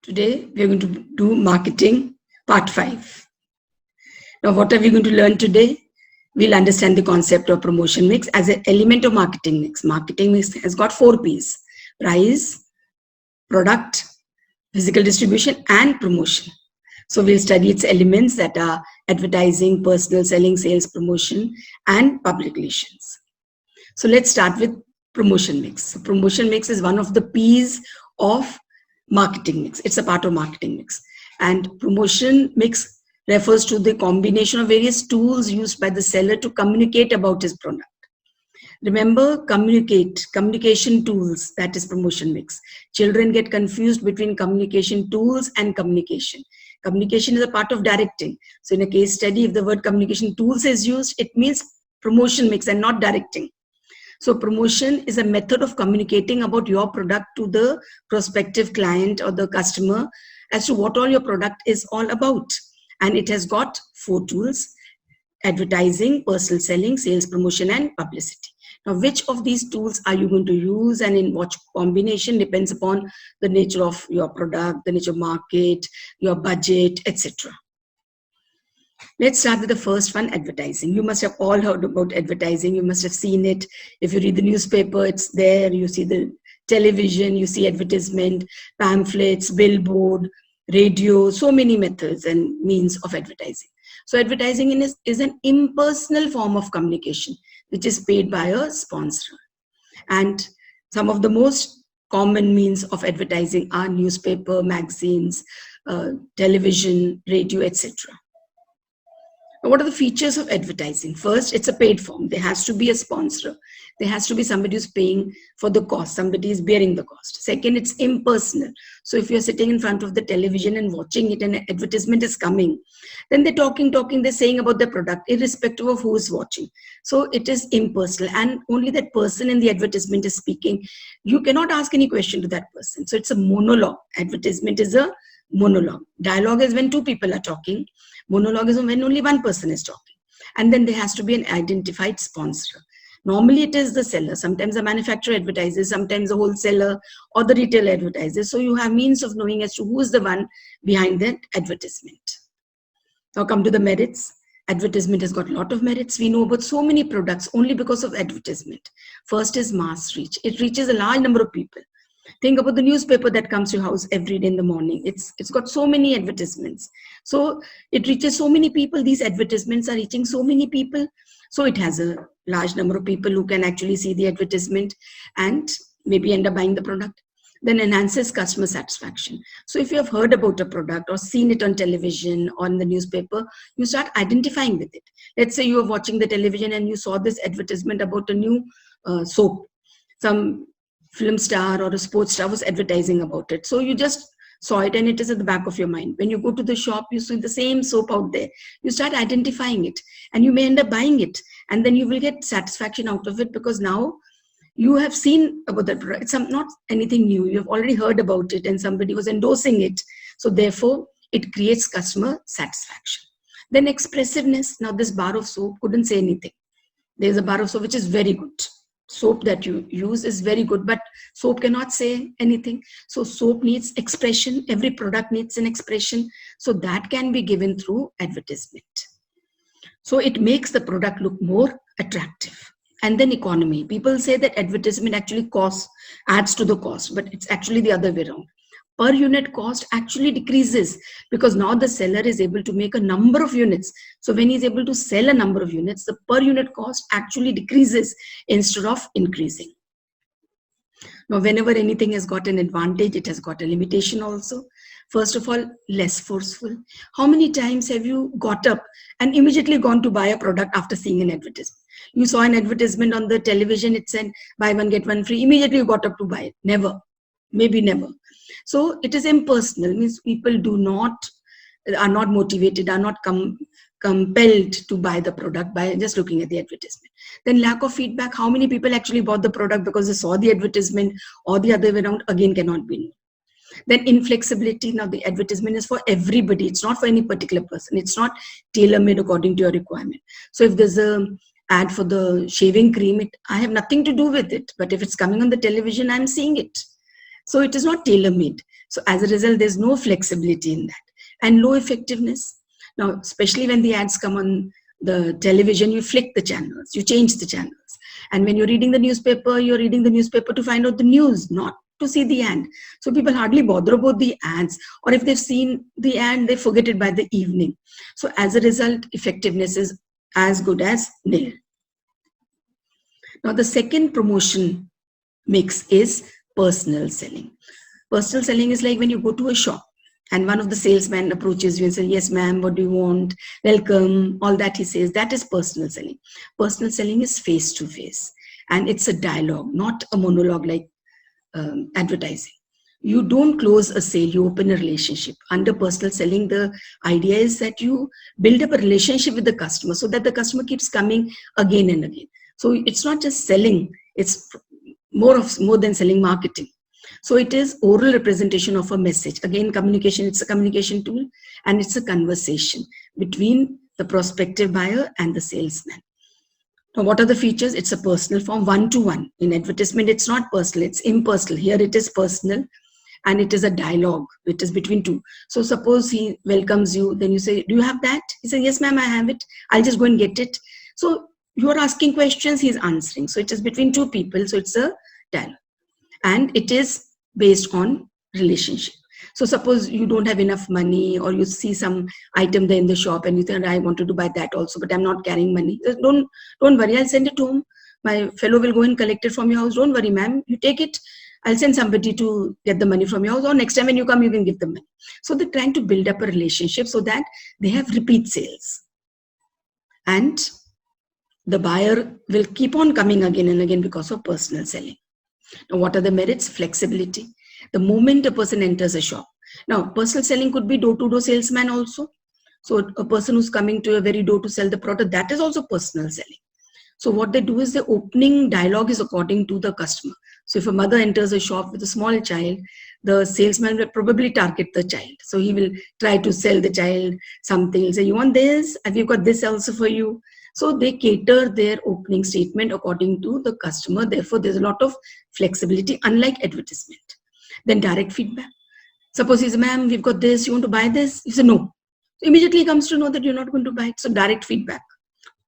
Today we are going to do marketing part 5. Now what are we going to learn today? We'll understand the concept of promotion mix as an element of marketing mix. Marketing mix has got 4 P's: price, product, physical distribution and promotion. So we'll study its elements that are advertising, personal selling, sales, promotion and public relations. So let's start with promotion mix. So promotion mix is one of the P's of marketing mix. It's a part of marketing mix. And promotion mix refers to the combination of various tools used by the seller to communicate about his product. Remember, communication tools, that is promotion mix. Children get confused between communication tools and communication. Communication is a part of directing. So in a case study, if the word communication tools is used, it means promotion mix and not directing. So promotion is a method of communicating about your product to the prospective client or the customer as to what all your product is all about. And it has got 4 tools: advertising, personal selling, sales, promotion and publicity. Now, which of these tools are you going to use and in what combination depends upon the nature of your product, the nature of market, your budget, etc. Let's start with the first one, advertising. You must have all heard about advertising. You must have seen it. If you read the newspaper, it's there. You see the television, you see advertisement, pamphlets, billboard, radio, so many methods and means of advertising. So advertising is an impersonal form of communication, which is paid by a sponsor. And some of the most common means of advertising are newspaper, magazines, television, radio, etc. Now, what are the features of advertising? First, it's a paid form. There has to be a sponsor. There has to be somebody who's paying for the cost. Somebody is bearing the cost. Second, it's impersonal. So if you're sitting in front of the television and watching it and an advertisement is coming, then they're talking, they're saying about the product, irrespective of who is watching. So it is impersonal and only that person in the advertisement is speaking. You cannot ask any question to that person. So it's a monologue. Advertisement is a monologue. Dialogue is when 2 people are talking. Monologue is when only one person is talking. And then there has to be an identified sponsor. Normally it is the seller. Sometimes the manufacturer advertises, sometimes the wholesaler or the retailer advertises. So you have means of knowing as to who is the one behind that advertisement. Now come to the merits. Advertisement has got a lot of merits. We know about so many products only because of advertisement. First is mass reach. It reaches a large number of people. Think about the newspaper that comes to your house every day in the morning. It's got so many advertisements. So it reaches so many people. These advertisements are reaching so many people. So it has a large number of people who can actually see the advertisement and maybe end up buying the product. Then enhances customer satisfaction. So if you have heard about a product or seen it on television or in the newspaper, you start identifying with it. Let's say you are watching the television and you saw this advertisement about a new soap. Some film star or a sports star was advertising about it. So you just saw it and it is at the back of your mind. When you go to the shop, you see the same soap out there. You start identifying it and you may end up buying it. And then you will get satisfaction out of it because now you have seen about that product. It's not anything new. You have already heard about it and somebody was endorsing it. So therefore, it creates customer satisfaction. Then expressiveness. Now this bar of soap couldn't say anything. There's a bar of soap which is very good. Soap that you use is very good, but soap cannot say anything. So soap needs expression. Every product needs an expression. So that can be given through advertisement. So it makes the product look more attractive. And then economy. People say that advertisement actually adds to the cost, but it's actually the other way around. Per unit cost actually decreases because now the seller is able to make a number of units. So when he's able to sell a number of units, the per unit cost actually decreases instead of increasing. Now, whenever anything has got an advantage, it has got a limitation also. First of all, less forceful. How many times have you got up and immediately gone to buy a product after seeing an advertisement? You saw an advertisement on the television, it said buy one, get one free. Immediately you got up to buy it. Never. Maybe never. So it is impersonal, means people are not motivated, are not compelled to buy the product by just looking at the advertisement. Then lack of feedback. How many people actually bought the product because they saw the advertisement or the other way around, again cannot be known. Then inflexibility. Now the advertisement is for everybody. It's not for any particular person. It's not tailor-made according to your requirement. So if there's a ad for the shaving cream, I have nothing to do with it. But if it's coming on the television, I'm seeing it. So it is not tailor-made. So as a result, there's no flexibility in that, and low effectiveness. Now, especially when the ads come on the television, you flick the channels, you change the channels. And when you're reading the newspaper, you're reading the newspaper to find out the news, not to see the ad. So people hardly bother about the ads, or if they've seen the ad, they forget it by the evening. So as a result, effectiveness is as good as nil. Now, the second promotion mix is personal selling. Personal selling is like when you go to a shop and one of the salesmen approaches you and says, yes, ma'am, what do you want? Welcome, all that he says, that is personal selling. Personal selling is face to face, and it's a dialogue, not a monologue like advertising. You don't close a sale, you open a relationship. Under personal selling, the idea is that you build up a relationship with the customer so that the customer keeps coming again and again. So it's not just selling, it's more than selling, marketing. So it is oral representation of a message. Again, communication, it's a communication tool, and it's a conversation between the prospective buyer and the salesman. Now, what are the features? It's a personal form, one-to-one. In advertisement, it's not personal, it's impersonal. Here it is personal, and it is a dialogue. It is between two. So suppose he welcomes you, then you say, do you have that? He says, yes, ma'am, I have it. I'll just go and get it. So you are asking questions, he's answering. So it is between two people. So it's a dialogue. And it is based on relationship. So suppose you don't have enough money, or you see some item there in the shop and you think, I wanted to buy that also, but I'm not carrying money. Don't worry, I'll send it home. My fellow will go and collect it from your house. Don't worry, ma'am, you take it. I'll send somebody to get the money from your house, or next time when you come, you can give them money. So they're trying to build up a relationship so that they have repeat sales. And the buyer will keep on coming again and again because of personal selling. Now, what are the merits? Flexibility. The moment a person enters a shop. Now, personal selling could be door-to-door salesman also. So a person who's coming to your very door to sell the product, that is also personal selling. So what they do is the opening dialogue is according to the customer. So if a mother enters a shop with a small child, the salesman will probably target the child. So he will try to sell the child something. He'll say, you want this? Have you got this also for you? So they cater their opening statement according to the customer. Therefore, there's a lot of flexibility, unlike advertisement. Then direct feedback. Suppose he says, ma'am, we've got this. You want to buy this? You say, no. So immediately he comes to know that you're not going to buy it. So direct feedback,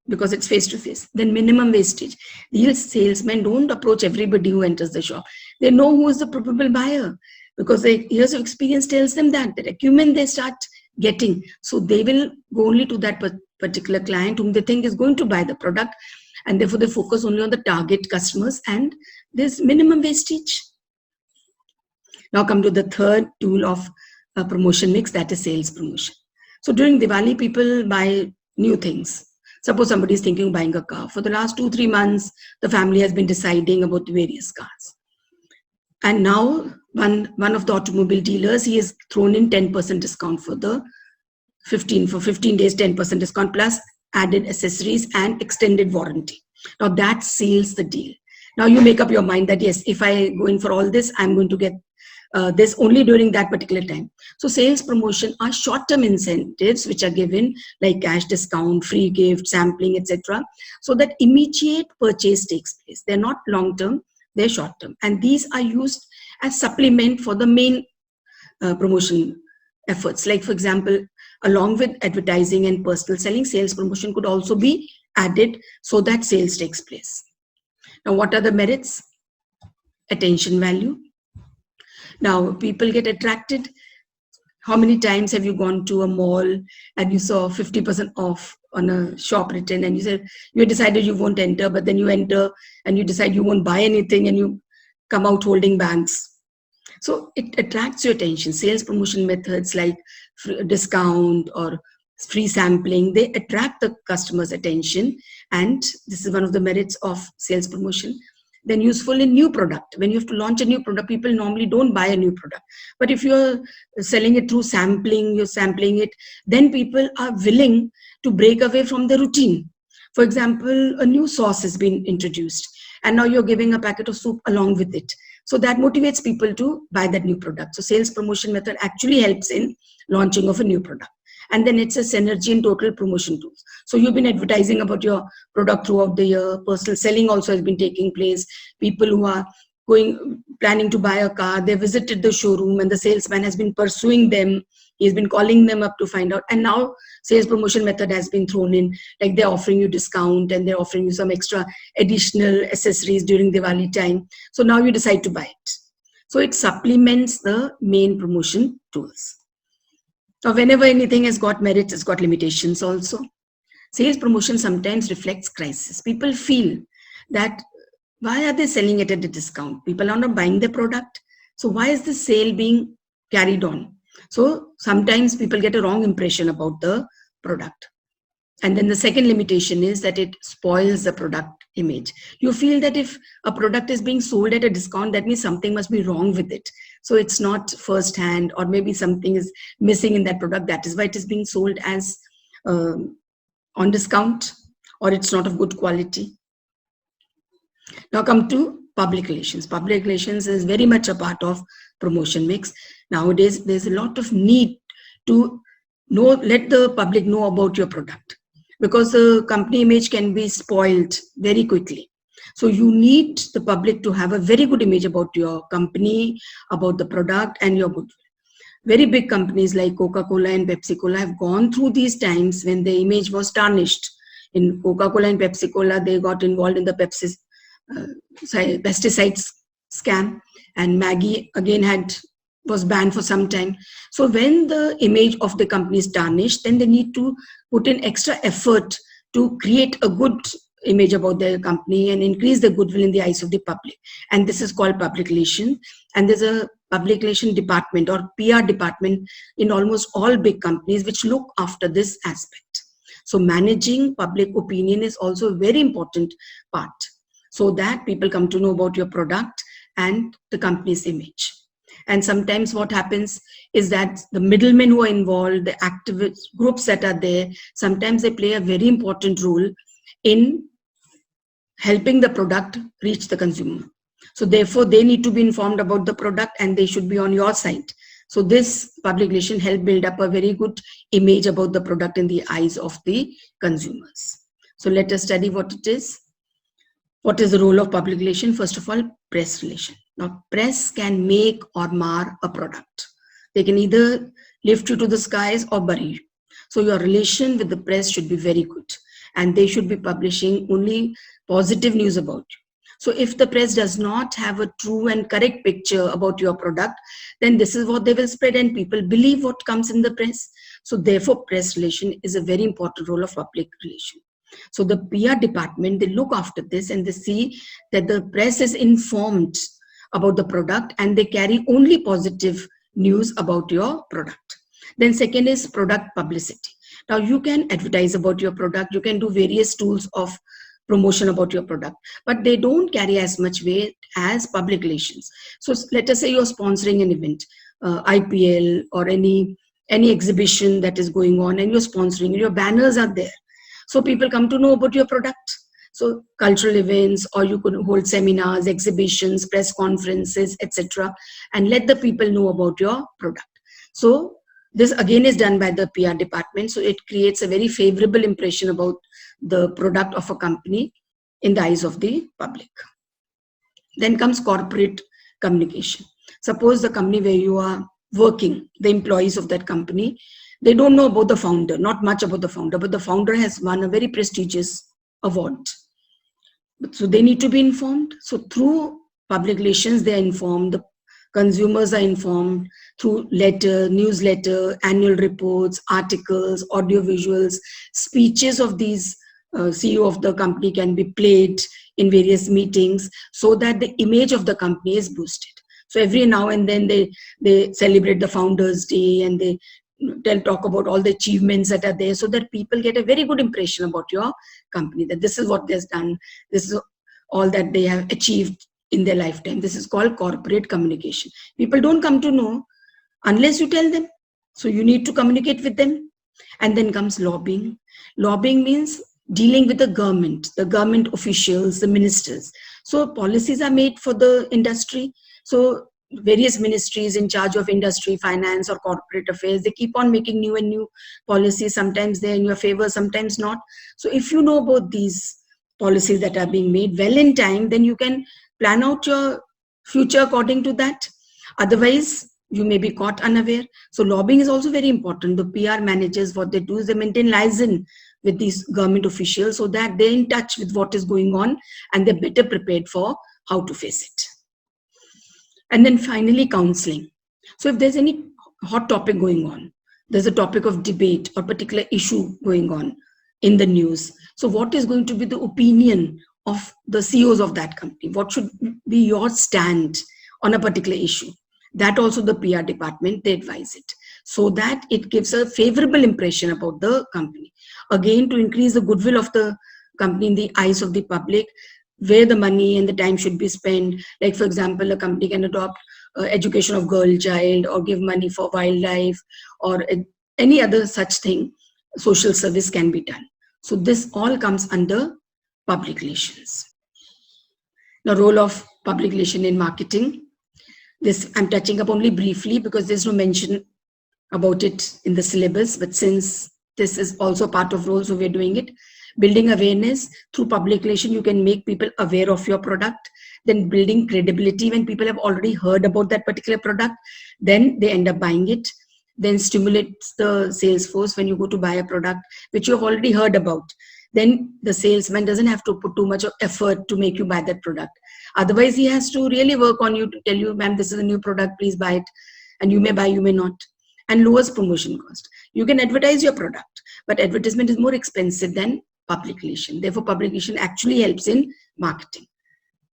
because it's face to face. Then minimum wastage. These salesmen don't approach everybody who enters the shop. They know who is the probable buyer, because their years of experience tells them that the acumen they start getting. So they will go only to that particular client whom they think is going to buy the product, and therefore they focus only on the target customers, and there's minimum wastage. Now come to the third tool of a promotion mix, that is sales promotion. So during Diwali, people buy new things. Suppose somebody is thinking of buying a car. For the last 2-3 months, the family has been deciding about the various cars. And now one of the automobile dealers, he has thrown in 10% discount for 15 days, 10% discount plus added accessories and extended warranty. Now that seals the deal. Now you make up your mind that yes, if I go in for all this, I'm going to get this only during that particular time. So sales promotion are short-term incentives which are given, like cash discount, free gift, sampling, etc. so that immediate purchase takes place. They're not long-term, they're short-term. And these are used as supplement for the main promotion efforts. Like for example, along with advertising and personal selling, sales promotion could also be added so that sales takes place. Now, what are the merits? Attention value. Now, people get attracted. How many times have you gone to a mall and you saw 50% off on a shop written, and you said you decided you won't enter, but then you enter and you decide you won't buy anything and you come out holding bags. So it attracts your attention. Sales promotion methods like discount or free sampling, they attract the customer's attention, and this is one of the merits of sales promotion. Then useful in new product. When you have to launch a new product, people normally don't buy a new product. But if you're selling it through sampling, you're sampling it, then people are willing to break away from the routine. For example, a new sauce has been introduced, and now you're giving a packet of soup along with it. So that motivates people to buy that new product. So sales promotion method actually helps in launching of a new product. And then it's a synergy and total promotion tools. So you've been advertising about your product throughout the year. Personal selling also has been taking place. People who are planning to buy a car. They visited the showroom and the salesman has been pursuing them. He's been calling them up to find out. And now sales promotion method has been thrown in, like they're offering you discount and they're offering you some extra additional accessories during Diwali time. So now you decide to buy it. So it supplements the main promotion tools. Now, whenever anything has got merits, it's got limitations also. Sales promotion sometimes reflects crisis. People feel that why are they selling it at a discount? People are not buying the product. So why is the sale being carried on? So sometimes people get a wrong impression about the product. And then the second limitation is that it spoils the product image. You feel that if a product is being sold at a discount, that means something must be wrong with it. So it's not first hand, or maybe something is missing in that product. That is why it is being sold as on discount, or it's not of good quality. Now come to public relations. Public relations is very much a part of promotion mix. Nowadays, there's a lot of need to let the public know about your product, because the company image can be spoiled very quickly. So you need the public to have a very good image about your company, about the product and your goodwill. Very big companies like Coca-Cola and Pepsi-Cola have gone through these times when the image was tarnished. In Coca-Cola and Pepsi-Cola, they got involved in the pesticides scam, and Maggie again was banned for some time. So when the image of the company is tarnished, then they need to put in extra effort to create a good image about their company and increase the goodwill in the eyes of the public. And this is called public relations. And there's a public relation department or PR department in almost all big companies which look after this aspect. So managing public opinion is also a very important part, so that people come to know about your product and the company's image. And sometimes what happens is that the middlemen who are involved, the activist groups that are there, sometimes they play a very important role in helping the product reach the consumer. So therefore, they need to be informed about the product and they should be on your side. So this public relation help build up a very good image about the product in the eyes of the consumers. So let us study what it is. What is the role of public relation? First of all, press relation. Now, press can make or mar a product. They can either lift you to the skies or bury you. So your relation with the press should be very good, and they should be publishing only positive news about you. So if the press does not have a true and correct picture about your product, then this is what they will spread, and people believe what comes in the press. So therefore, press relation is a very important role of public relation. So the PR department, they look after this and they see that the press is informed about the product and they carry only positive news about your product. Then second is product publicity. Now you can advertise about your product, you can do various tools of promotion about your product, but they don't carry as much weight as public relations. So let us say you're sponsoring an event, IPL or any exhibition that is going on, and you're sponsoring, your banners are there. So people come to know about your product. So cultural events, or you could hold seminars, exhibitions, press conferences, etc., and let the people know about your product. So this again is done by the PR department. So it creates a very favorable impression about the product of a company in the eyes of the public. Then comes corporate communication. Suppose the company where you are working, the employees of that company, they don't know about the founder, not much about the founder, but the founder has won a very prestigious award. So they need to be informed. So through public relations, they are informed. The consumers are informed through letter, newsletter, annual reports, articles, audio visuals, speeches of these CEO of the company can be played in various meetings so that the image of the company is boosted. So every now and then they celebrate the Founders Day and they'll talk about all the achievements that are there so that people get a very good impression about your company, that this is what they've done, this is all that they have achieved in their lifetime. This is called corporate communication. People don't come to know unless you tell them. So you need to communicate with them. And then comes lobbying. Lobbying means dealing with the government officials, the ministers. So policies are made for the industry. So various ministries in charge of industry, finance, or corporate affairs, they keep on making new and new policies. Sometimes they're in your favor, sometimes not. So if you know about these policies that are being made well in time, then you can plan out your future according to that. Otherwise, you may be caught unaware. So lobbying is also very important. The PR managers, what they do is they maintain liaison with these government officials so that they're in touch with what is going on and they're better prepared for how to face it. And then finally, counseling. So if there's any hot topic going on, there's a topic of debate or particular issue going on in the news. So what is going to be the opinion of the CEOs of that company? What should be your stand on a particular issue? That also the PR department, they advise it so that it gives a favorable impression about the company. Again, to increase the goodwill of the company in the eyes of the public, where the money and the time should be spent. Like, for example, a company can adopt education of girl child or give money for wildlife or any other such thing. Social service can be done. So this all comes under public relations. The role of public relation in marketing. This I'm touching up only briefly because there's no mention about it in the syllabus, but since this is also part of role, so we're doing it. Building awareness through public relation, you can make people aware of your product. Then building credibility, when people have already heard about that particular product, then they end up buying it. Then stimulates the sales force when you go to buy a product which you have already heard about. Then the salesman doesn't have to put too much of effort to make you buy that product. Otherwise, he has to really work on you to tell you, ma'am, this is a new product, please buy it. And you may buy, you may not. And lowers promotion cost. You can advertise your product, but advertisement is more expensive than public relation. Therefore, public relation actually helps in marketing.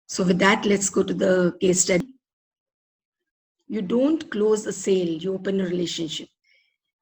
So with that, let's go to the case study. You don't close a sale, you open a relationship.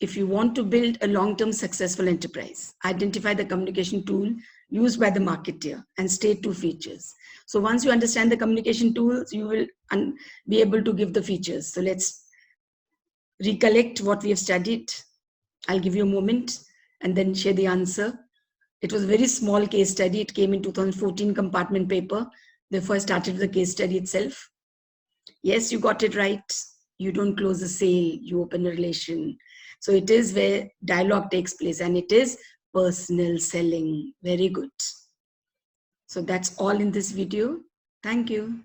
If you want to build a long-term successful enterprise, identify the communication tool used by the marketer and state 2 features. So once you understand the communication tools, you will be able to give the features. So let's recollect what we have studied. I'll give you a moment and then share the answer. It was a very small case study. It came in 2014 compartment paper. Therefore, I started with the case study itself. Yes, you got it right. You don't close a sale, you open a relation. So it is where dialogue takes place and it is personal selling. Very good. So that's all in this video. Thank you.